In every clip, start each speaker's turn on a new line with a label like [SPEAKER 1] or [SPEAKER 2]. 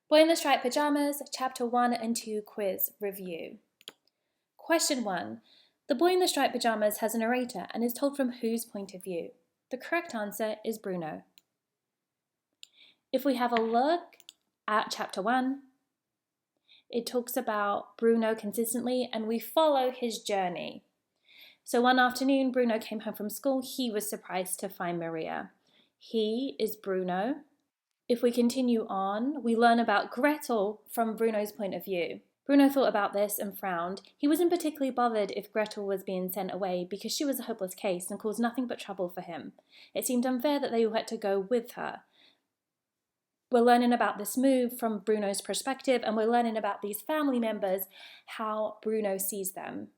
[SPEAKER 1] Boy in the Striped Pajamas, Chapter 1 and 2 Quiz Review. Question 1. The boy in the striped pajamas has a narrator and is told from whose point of view? The correct answer is Bruno. If we have a look at Chapter 1, it talks about Bruno consistently and we follow his journey. So one afternoon, Bruno came home from school. He was surprised to find Maria. He is Bruno. If we continue on, we learn about Gretel from Bruno's point of view. Bruno thought about this and frowned. He wasn't particularly bothered if Gretel was being sent away because she was a hopeless case and caused nothing but trouble for him. It seemed unfair that they had to go with her. We're learning about this move from Bruno's perspective, and we're learning about these family members, how Bruno sees them.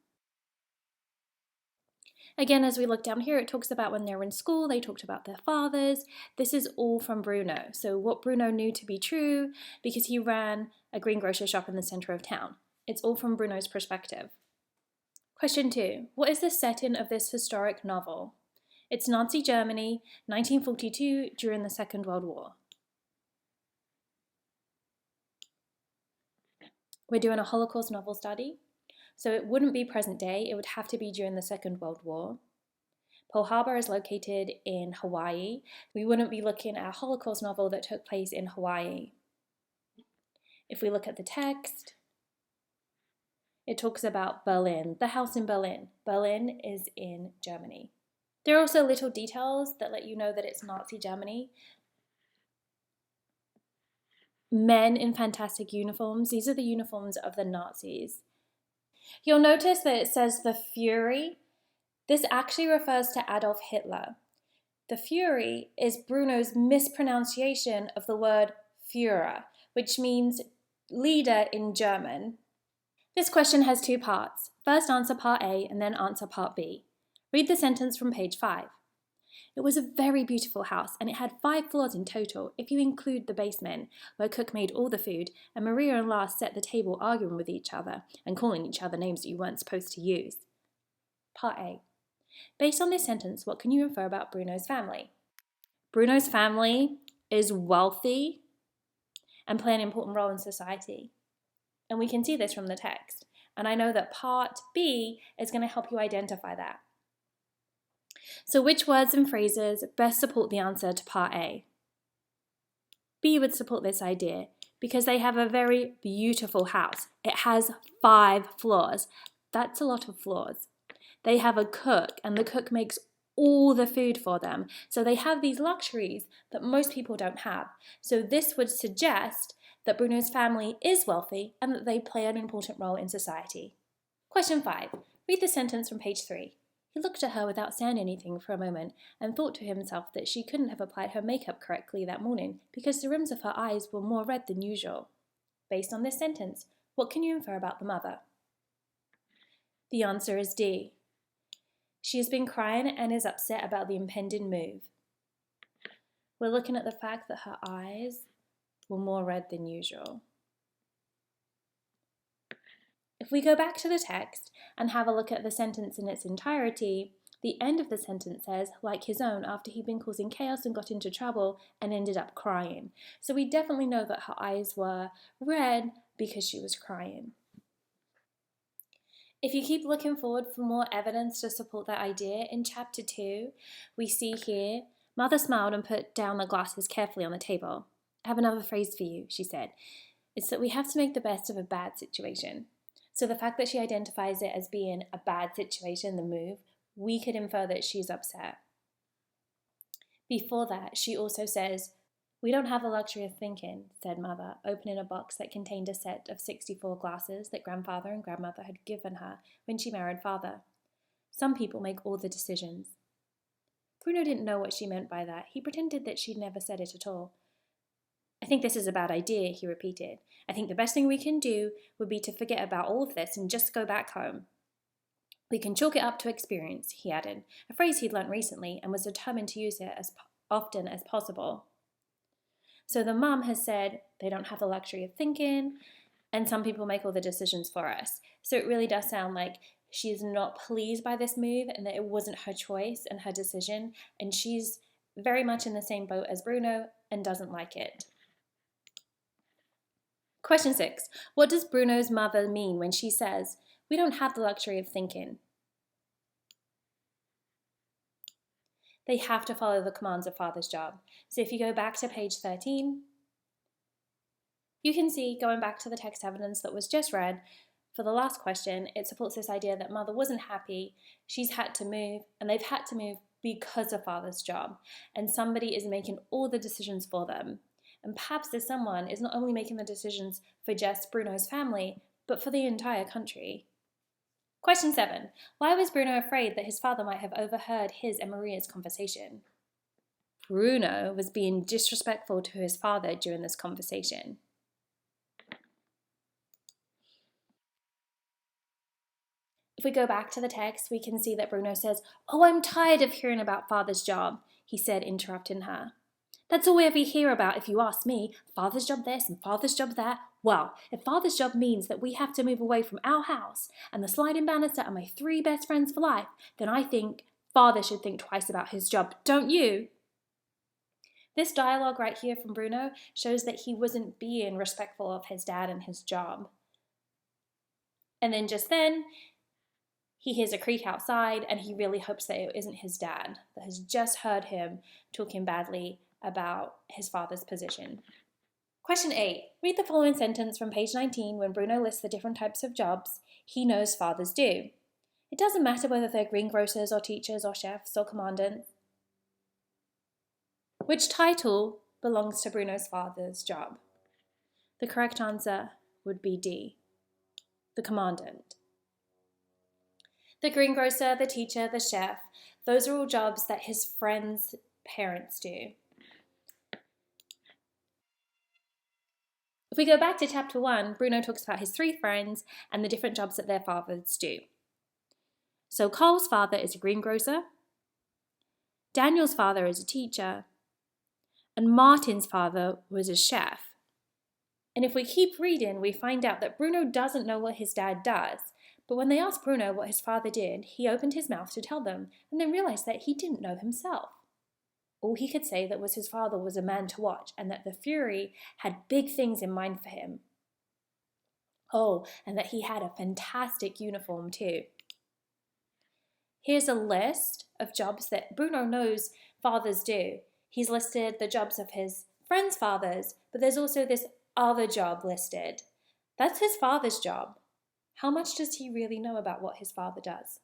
[SPEAKER 1] Again, as we look down here, it talks about when they were in school, they talked about their fathers. This is all from Bruno. So what Bruno knew to be true because he ran a greengrocer shop in the center of town. It's all from Bruno's perspective. Question 2. What is the setting of this historic novel? It's Nazi Germany, 1942, during the Second World War. We're doing a Holocaust novel study. So it wouldn't be present day, it would have to be during the Second World War. Pearl Harbor is located in Hawaii. We wouldn't be looking at a Holocaust novel that took place in Hawaii. If we look at the text, it talks about Berlin, the house in Berlin. Berlin is in Germany. There are also little details that let you know that it's Nazi Germany. Men in fantastic uniforms, these are the uniforms of the Nazis. You'll notice that it says the Fury. This actually refers to Adolf Hitler. The Fury is Bruno's mispronunciation of the word Führer, which means leader in German. This question has 2 parts. First answer part A and then answer part B. Read the sentence from page 5. It was a very beautiful house and it had 5 floors in total if you include the basement where Cook made all the food and Maria and Lars set the table arguing with each other and calling each other names that you weren't supposed to use. Part A. Based on this sentence, what can you infer about Bruno's family? Bruno's family is wealthy and play an important role in society. And we can see this from the text. And I know that part B is going to help you identify that. So which words and phrases best support the answer to part A? B would support this idea because they have a very beautiful house. It has 5 floors. That's a lot of floors. They have a cook and the cook makes all the food for them. So they have these luxuries that most people don't have. So this would suggest that Bruno's family is wealthy and that they play an important role in society. Question 5. Read the sentence from page 3. He looked at her without saying anything for a moment and thought to himself that she couldn't have applied her makeup correctly that morning because the rims of her eyes were more red than usual. Based on this sentence, what can you infer about the mother? The answer is D. She has been crying and is upset about the impending move. We're looking at the fact that her eyes were more red than usual. If we go back to the text and have a look at the sentence in its entirety, the end of the sentence says, like his own, after he'd been causing chaos and got into trouble and ended up crying. So we definitely know that her eyes were red because she was crying. If you keep looking forward for more evidence to support that idea, in Chapter 2, we see here, Mother smiled and put down the glasses carefully on the table. I have another phrase for you, she said. It's that we have to make the best of a bad situation. So the fact that she identifies it as being a bad situation, the move, we could infer that she's upset. Before that, she also says, we don't have the luxury of thinking, said Mother, opening a box that contained a set of 64 glasses that Grandfather and Grandmother had given her when she married Father. Some people make all the decisions. Bruno didn't know what she meant by that. He pretended that she'd never said it at all. I think this is a bad idea, he repeated. I think the best thing we can do would be to forget about all of this and just go back home. We can chalk it up to experience, he added, a phrase he'd learnt recently and was determined to use it as often as possible. So the mum has said they don't have the luxury of thinking and some people make all the decisions for us. So it really does sound like she's not pleased by this move and that it wasn't her choice and her decision, and she's very much in the same boat as Bruno and doesn't like it. Question 6. What does Bruno's mother mean when she says, "We don't have the luxury of thinking"? They have to follow the commands of father's job. So if you go back to page 13, you can see, going back to the text evidence that was just read, for the last question, it supports this idea that mother wasn't happy, she's had to move, and they've had to move because of father's job, and somebody is making all the decisions for them. And perhaps this someone is not only making the decisions for just Bruno's family, but for the entire country. Question 7. Why was Bruno afraid that his father might have overheard his and Maria's conversation? Bruno was being disrespectful to his father during this conversation. If we go back to the text, we can see that Bruno says, "Oh, I'm tired of hearing about father's job," he said, interrupting her. "That's all we ever hear about if you ask me. Father's job this and father's job that. Well, if father's job means that we have to move away from our house and the sliding banister and my 3 best friends for life, then I think father should think twice about his job, don't you?" This dialogue right here from Bruno shows that he wasn't being respectful of his dad and his job. And then just then, he hears a creak outside and he really hopes that it isn't his dad that has just heard him talking badly about his father's position. Question 8. Read the following sentence from page 19 when Bruno lists the different types of jobs he knows fathers do. It doesn't matter whether they're greengrocers or teachers or chefs or commandants. Which title belongs to Bruno's father's job? The correct answer would be D, the commandant. The greengrocer, the teacher, the chef, those are all jobs that his friends' parents do. If we go back to chapter 1, Bruno talks about his 3 friends and the different jobs that their fathers do. So Carl's father is a greengrocer, Daniel's father is a teacher, and Martin's father was a chef. And if we keep reading, we find out that Bruno doesn't know what his dad does. But when they asked Bruno what his father did, he opened his mouth to tell them and then realized that he didn't know himself. All he could say that was his father was a man to watch and that the Fury had big things in mind for him. Oh, and that he had a fantastic uniform too. Here's a list of jobs that Bruno knows fathers do. He's listed the jobs of his friends' fathers, but there's also this other job listed. That's his father's job. How much does he really know about what his father does?